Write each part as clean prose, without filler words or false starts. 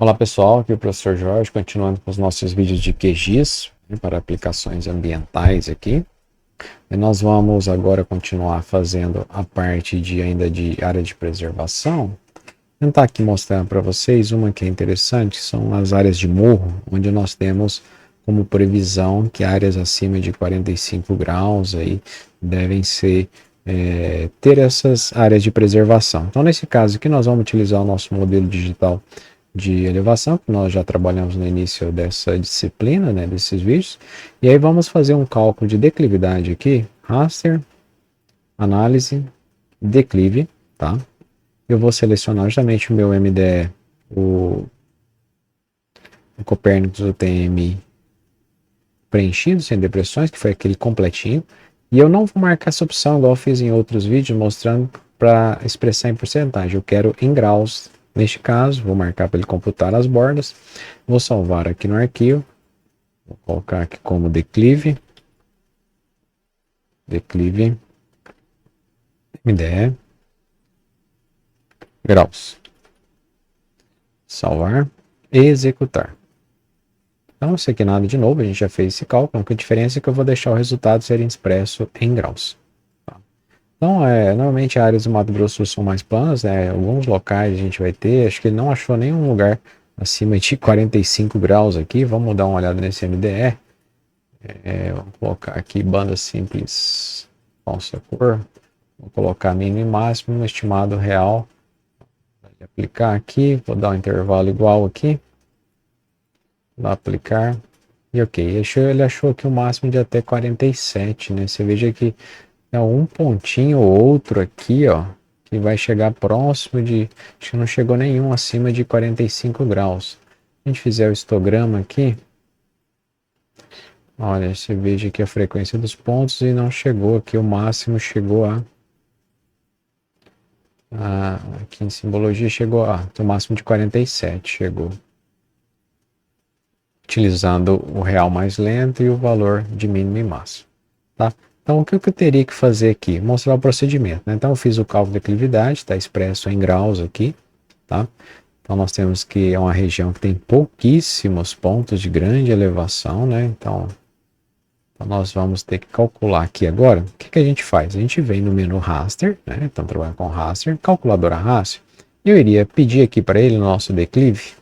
Olá pessoal, aqui é o professor Jorge, continuando com os nossos vídeos de QGIS, né, para aplicações ambientais aqui. E nós vamos agora continuar fazendo a parte ainda de área de preservação. Vou tentar aqui mostrar para vocês uma que é interessante, são as áreas de morro, onde nós temos como previsão que áreas acima de 45 graus aí devem ter essas áreas de preservação. Então, nesse caso aqui, nós vamos utilizar o nosso modelo digital de elevação, que nós já trabalhamos no início dessa disciplina, né, desses vídeos. E aí vamos fazer um cálculo de declividade aqui, raster, análise, declive, tá? Eu vou selecionar justamente o meu MDE, o Copernicus UTM preenchido, sem depressões, que foi aquele completinho. E eu não vou marcar essa opção igual eu fiz em outros vídeos, mostrando para expressar em porcentagem. Eu quero em graus. Neste caso, vou marcar para ele computar as bordas. Vou salvar aqui no arquivo. Vou colocar aqui como declive. Declive. MDE. Graus. Salvar. E executar. Então, isso aqui nada de novo, a gente já fez esse cálculo. A única diferença é que eu vou deixar o resultado ser expresso em graus. Então, normalmente áreas do Mato Grosso do Sul são mais planas, né? Alguns locais a gente vai ter, acho que ele não achou nenhum lugar acima de 45 graus aqui. Vamos dar uma olhada nesse MDE. Vamos colocar aqui banda simples, falsa cor. Vou colocar mínimo e máximo, estimado real. Vou aplicar aqui, vou dar um intervalo igual aqui. Vou aplicar. E ok, ele achou aqui o máximo de até 47, né? Você veja que é um pontinho ou outro aqui, ó, que vai chegar próximo de, acho que não chegou nenhum acima de 45 graus. Se a gente fizer o histograma aqui, olha, você veja aqui a frequência dos pontos e não chegou aqui, o máximo chegou aqui em simbologia chegou o máximo de 47 chegou. Utilizando o real mais lento e o valor de mínimo e máximo, tá? Então, o que eu teria que fazer aqui? Mostrar o procedimento, né? Então, eu fiz o cálculo de declividade, está expresso em graus aqui, tá? Então, nós temos que é uma região que tem pouquíssimos pontos de grande elevação, né? Então nós vamos ter que calcular aqui agora. O que a gente faz? A gente vem no menu raster, né? Então, trabalhando com raster, calculadora raster. Eu iria pedir aqui para ele o nosso declive.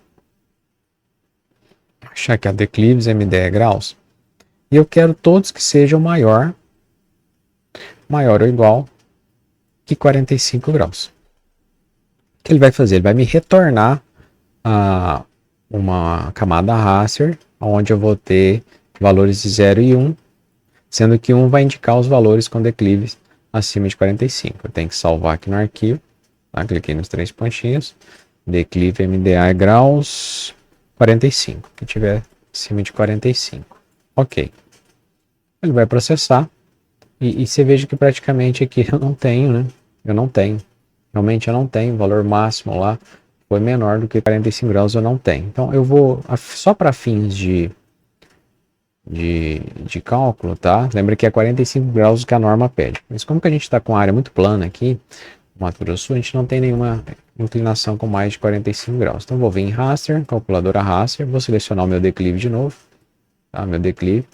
Achar que a declives MDE graus. E eu quero todos que sejam maior ou igual que 45 graus. O que ele vai fazer? Ele vai me retornar uma camada raster, onde eu vou ter valores de 0 e 1, sendo que 1 vai indicar os valores com declives acima de 45. Eu tenho que salvar aqui no arquivo, tá? Cliquei nos três pontinhos, declive MDA graus 45, que tiver acima de 45. Ok. Ele vai processar. E você veja que praticamente aqui eu não tenho, né? Eu não tenho. Realmente eu não tenho. O valor máximo lá foi menor do que 45 graus, eu não tenho. Então eu vou, só para fins de cálculo, tá? Lembra que é 45 graus que a norma pede. Mas como que a gente está com a área muito plana aqui, no Mato Grosso do Sul, a gente não tem nenhuma inclinação com mais de 45 graus. Então eu vou vir em raster, calculadora raster, vou selecionar o meu declive de novo, tá? Meu declive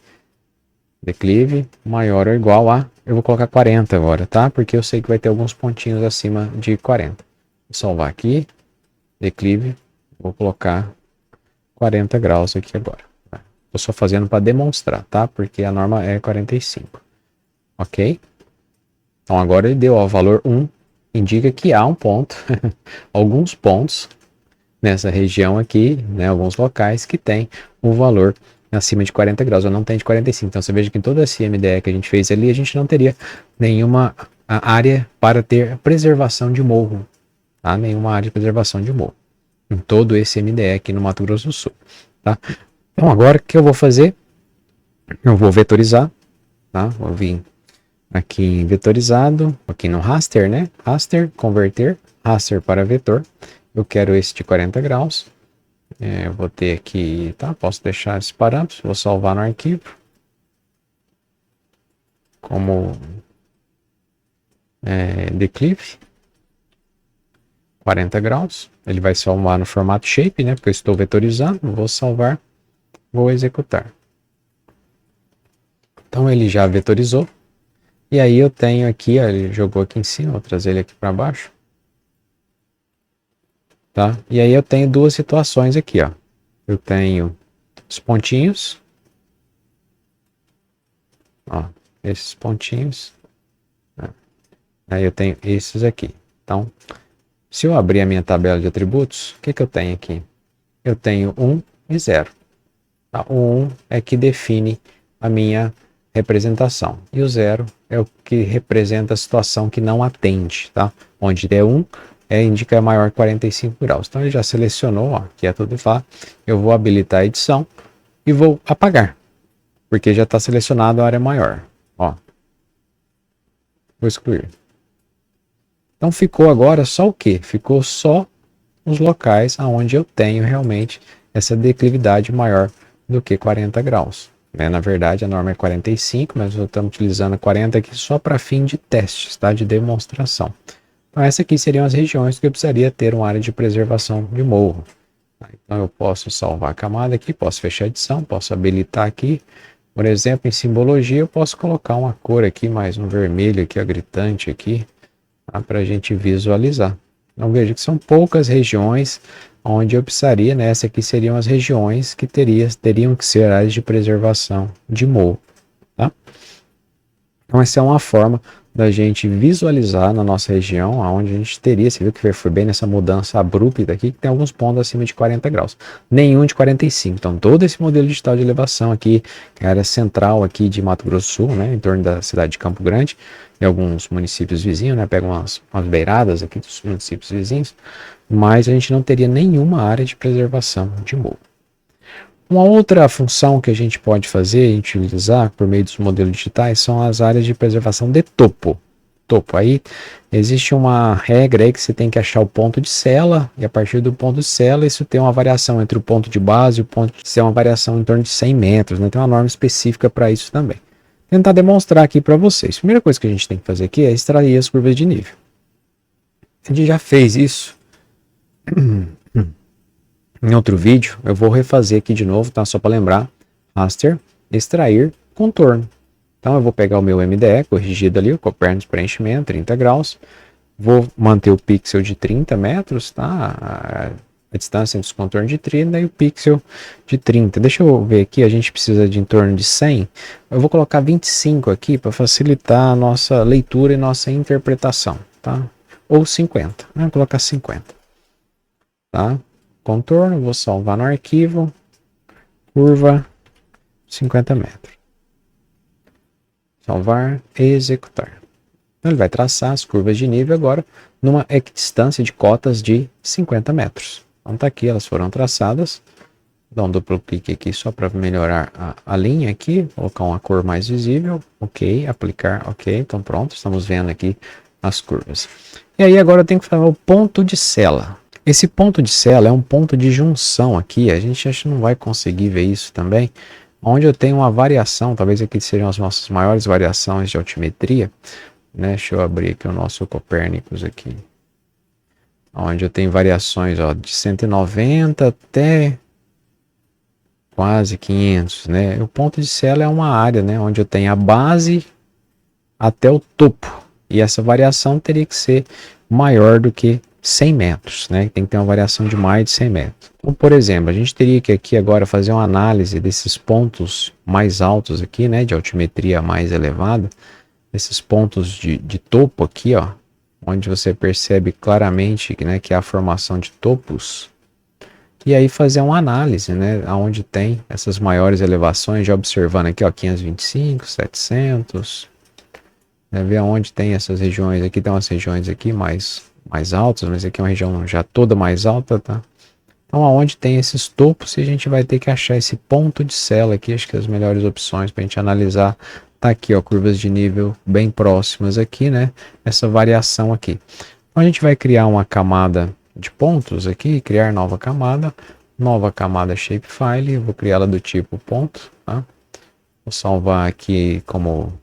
maior ou igual a, eu vou colocar 40 agora, tá? Porque eu sei que vai ter alguns pontinhos acima de 40. Vou salvar aqui, declive, vou colocar 40 graus aqui agora. Estou só fazendo para demonstrar, tá? Porque a norma é 45. Ok? Então agora ele deu o valor 1, indica que há um ponto, alguns pontos nessa região aqui, né? Alguns locais que tem o valor acima de 40 graus, eu não tenho de 45. Então você veja que em toda esse MDE que a gente fez ali, a gente não teria nenhuma área para ter preservação de morro, tá? Nenhuma área de preservação de morro. Em todo esse MDE aqui no Mato Grosso do Sul, tá? Então agora o que eu vou fazer? Eu vou vetorizar, tá? Vou vir aqui em vetorizado, aqui no raster, né? Raster, converter, raster para vetor. Eu quero esse de 40 graus. Eu vou ter aqui, tá? Posso deixar esses parâmetros, vou salvar no arquivo como declive. 40 graus. Ele vai salvar no formato shape, né? Porque eu estou vetorizando. Vou salvar, vou executar. Então ele já vetorizou. E aí eu tenho aqui, ó, ele jogou aqui em cima, vou trazer ele aqui para baixo. Tá? E aí eu tenho duas situações aqui, ó. Eu tenho os pontinhos. Ó, esses pontinhos. Né? Aí eu tenho esses aqui. Então, se eu abrir a minha tabela de atributos, o que eu tenho aqui? Eu tenho 1 e 0. Tá? O 1 é que define a minha representação. E o 0 é o que representa a situação que não atende. Tá? Onde der 1, indica maior que 45 graus. Então ele já selecionou, ó, que é tudo lá. Eu vou habilitar a edição e vou apagar. Porque já está selecionado a área maior. Ó. Vou excluir. Então ficou agora só o quê? Ficou só os locais onde eu tenho realmente essa declividade maior do que 40 graus. Né? Na verdade, a norma é 45, mas nós estamos utilizando 40 aqui só para fim de testes, tá? De demonstração. Então, essas aqui seriam as regiões que eu precisaria ter uma área de preservação de morro. Então, eu posso salvar a camada aqui, posso fechar a edição, posso habilitar aqui. Por exemplo, em simbologia, eu posso colocar uma cor aqui, mais um vermelho aqui, ó, gritante aqui, tá? Para a gente visualizar. Então veja que são poucas regiões onde eu precisaria, né? Essas aqui seriam as regiões que teriam que ser áreas de preservação de morro, tá? Então essa é uma forma da gente visualizar na nossa região, onde a gente teria, você viu que foi bem nessa mudança abrupta aqui, que tem alguns pontos acima de 40 graus, nenhum de 45. Então todo esse modelo digital de elevação aqui, que é a área central aqui de Mato Grosso do Sul, né? Em torno da cidade de Campo Grande, e alguns municípios vizinhos, né? Pegam umas beiradas aqui dos municípios vizinhos, mas a gente não teria nenhuma área de preservação de morro. Uma outra função que a gente pode fazer e utilizar por meio dos modelos digitais são as áreas de preservação de topo. Topo, aí existe uma regra aí que você tem que achar o ponto de sela, e a partir do ponto de sela isso tem uma variação entre o ponto de base e o ponto de sela, uma variação em torno de 100 metros, né? Tem uma norma específica para isso também. Vou tentar demonstrar aqui para vocês. A primeira coisa que a gente tem que fazer aqui é extrair as curvas de nível. A gente já fez isso em outro vídeo, eu vou refazer aqui de novo, tá? Só para lembrar, raster, extrair, contorno. Então eu vou pegar o meu MDE corrigido ali, o Copernicus preenchimento, 30 graus. Vou manter o pixel de 30 metros, tá? A distância entre os contornos de 30 e o pixel de 30. Deixa eu ver aqui, a gente precisa de em torno de 100. Eu vou colocar 25 aqui para facilitar a nossa leitura e nossa interpretação, tá? Ou 50, né? Vou colocar 50, tá? Contorno, vou salvar no arquivo, curva 50 metros. Salvar e executar. Então ele vai traçar as curvas de nível agora numa equidistância de cotas de 50 metros. Então tá aqui, elas foram traçadas. Dá um duplo clique aqui só para melhorar a linha aqui, colocar uma cor mais visível, ok, aplicar, ok, então pronto, estamos vendo aqui as curvas. E aí agora eu tenho que fazer o ponto de sela. Esse ponto de sela é um ponto de junção aqui, a gente acha que não vai conseguir ver isso também, onde eu tenho uma variação, talvez aqui sejam as nossas maiores variações de altimetria, né? Deixa eu abrir aqui o nosso Copernicus aqui, onde eu tenho variações, ó, de 190 até quase 500, né? O ponto de sela é uma área, né, onde eu tenho a base até o topo, e essa variação teria que ser maior do que 100 metros, né? Tem que ter uma variação de mais de 100 metros. Então, por exemplo, a gente teria que aqui agora fazer uma análise desses pontos mais altos aqui, né, de altimetria mais elevada, esses pontos de topo aqui, ó, onde você percebe claramente, né, que é a formação de topos, e aí fazer uma análise, né, aonde tem essas maiores elevações, já observando aqui, ó, 525, 700, né, ver aonde tem essas regiões, aqui tem umas regiões aqui mais altas, mas aqui é uma região já toda mais alta, tá? Então aonde tem esses topos, a gente vai ter que achar esse ponto de sela aqui, acho que as melhores opções para a gente analisar, tá aqui, ó, curvas de nível bem próximas aqui, né, essa variação aqui. Então a gente vai criar uma camada de pontos aqui, criar nova camada shapefile, eu vou criá-la do tipo ponto, tá? Vou salvar aqui como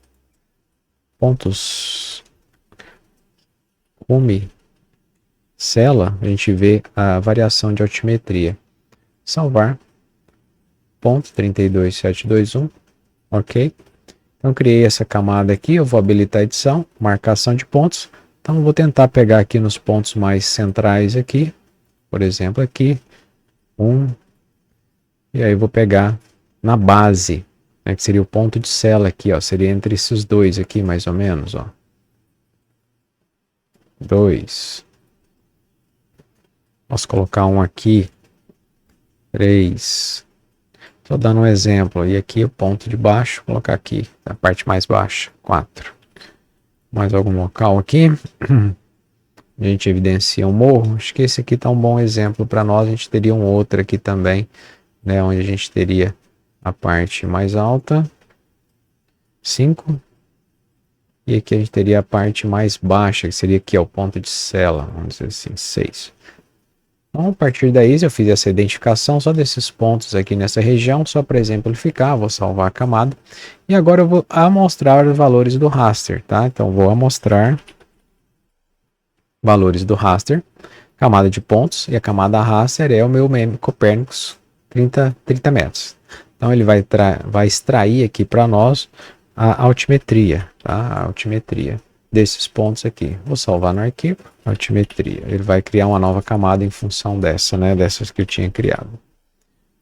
pontos home cela, a gente vê a variação de altimetria. Salvar, ponto 32721, ok? Então criei essa camada aqui, eu vou habilitar a edição, marcação de pontos. Então vou tentar pegar aqui nos pontos mais centrais aqui, por exemplo aqui, e aí vou pegar na base, né, que seria o ponto de cela aqui, ó, seria entre esses dois aqui mais ou menos, ó. 2. Posso colocar um aqui, 3. Estou dando um exemplo, e aqui o ponto de baixo, vou colocar aqui, a parte mais baixa, 4. Mais algum local aqui, a gente evidencia um morro, acho que esse aqui está um bom exemplo para nós, a gente teria um outro aqui também, né, onde a gente teria a parte mais alta, 5, e aqui a gente teria a parte mais baixa, que seria aqui, ó, o ponto de cela, vamos dizer assim, 6. Então, a partir daí, eu fiz essa identificação só desses pontos aqui nessa região, só para exemplificar, vou salvar a camada. E agora eu vou amostrar os valores do raster, tá? Então, vou amostrar valores do raster, camada de pontos, e a camada raster é o meu meme Copernicus 30 metros. Então, ele vai extrair aqui para nós a altimetria, tá? A altimetria desses pontos aqui. Vou salvar no arquivo, altimetria. Ele vai criar uma nova camada em função dessa, né? Dessas que eu tinha criado.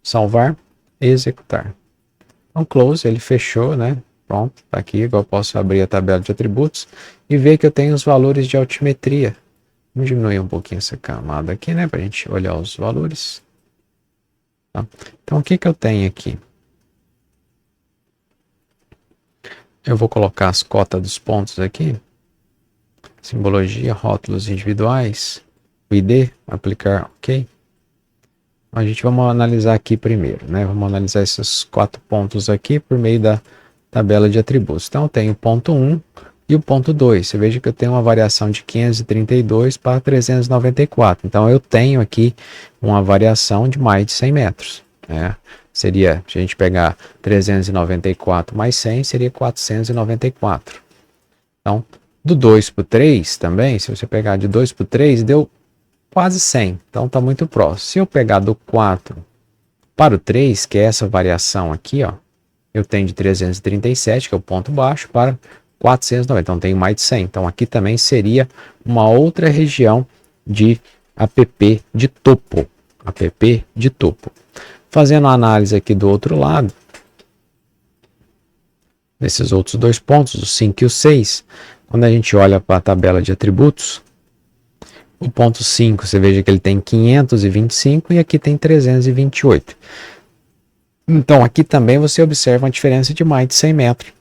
Salvar, executar. Então, close, ele fechou, né? Pronto, tá aqui. Agora eu posso abrir a tabela de atributos e ver que eu tenho os valores de altimetria. Vamos diminuir um pouquinho essa camada aqui, né? Para a gente olhar os valores. Tá? Então, o que eu tenho aqui? Eu vou colocar as cotas dos pontos aqui. Simbologia, rótulos individuais, o ID, aplicar OK. A gente vamos analisar aqui primeiro, né? Vamos analisar esses 4 pontos aqui por meio da tabela de atributos. Então eu tenho o ponto 1 e o ponto 2. Você veja que eu tenho uma variação de 532 para 394. Então eu tenho aqui uma variação de mais de 100 metros, né? Seria, se a gente pegar 394 mais 100, seria 494. Então, do 2 para o 3 também, se você pegar de 2 para o 3, deu quase 100. Então está muito próximo. Se eu pegar do 4 para o 3, que é essa variação aqui, ó, eu tenho de 337, que é o ponto baixo, para 490. Então tem mais de 100. Então aqui também seria uma outra região de APP de topo. APP de topo. Fazendo a análise aqui do outro lado, desses outros dois pontos, o 5 e o 6, quando a gente olha para a tabela de atributos, o ponto 5, você veja que ele tem 525 e aqui tem 328. Então, aqui também você observa uma diferença de mais de 100 metros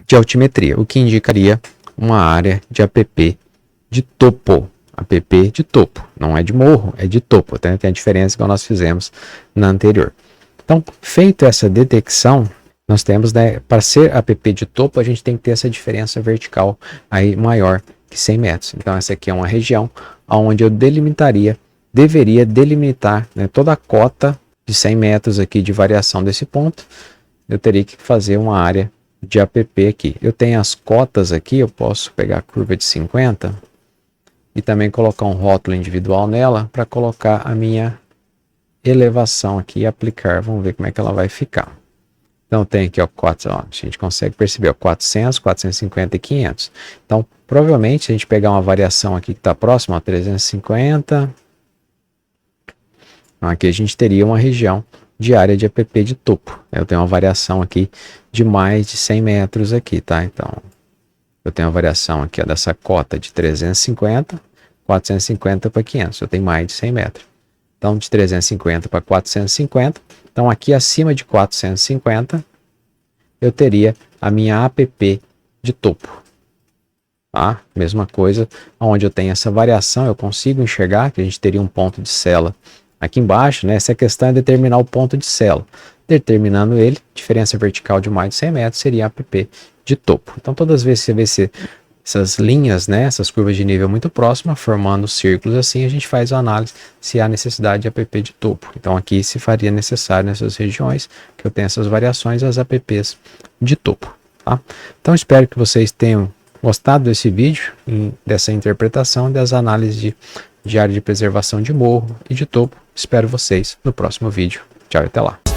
de altimetria, o que indicaria uma área de APP de topo. APP de topo, não é de morro, é de topo, tá? Tem a diferença que nós fizemos na anterior. Então, feito essa detecção, nós temos, né, para ser APP de topo, a gente tem que ter essa diferença vertical aí maior que 100 metros. Então, essa aqui é uma região onde eu deveria delimitar, né, toda a cota de 100 metros aqui de variação desse ponto. Eu teria que fazer uma área de APP aqui. Eu tenho as cotas aqui, eu posso pegar a curva de 50 e também colocar um rótulo individual nela para colocar a minha elevação aqui e aplicar. Vamos ver como é que ela vai ficar. Então tem aqui, ó, 4, ó, a gente consegue perceber, ó, 400, 450 e 500. Então, provavelmente, se a gente pegar uma variação aqui que está próxima a 350, aqui a gente teria uma região de área de APP de topo. Eu tenho uma variação aqui de mais de 100 metros aqui, tá? Então, eu tenho uma variação aqui, ó, dessa cota de 350, 450 para 500. Eu tenho mais de 100 metros. Então, de 350 para 450. Então, aqui acima de 450, eu teria a minha APP de topo. Tá? Mesma coisa, onde eu tenho essa variação, eu consigo enxergar que a gente teria um ponto de cela aqui embaixo, né? Essa questão é determinar o ponto de cela. Determinando ele, diferença vertical de mais de 100 metros seria a APP de topo. Então, todas as vezes que você vê essas linhas, né, essas curvas de nível muito próximas, formando círculos assim, a gente faz a análise se há necessidade de APP de topo. Então, aqui se faria necessário nessas regiões que eu tenho essas variações, as APPs de topo. Tá? Então, espero que vocês tenham gostado desse vídeo, dessa interpretação das análises de área de preservação de morro e de topo. Espero vocês no próximo vídeo. Tchau e até lá.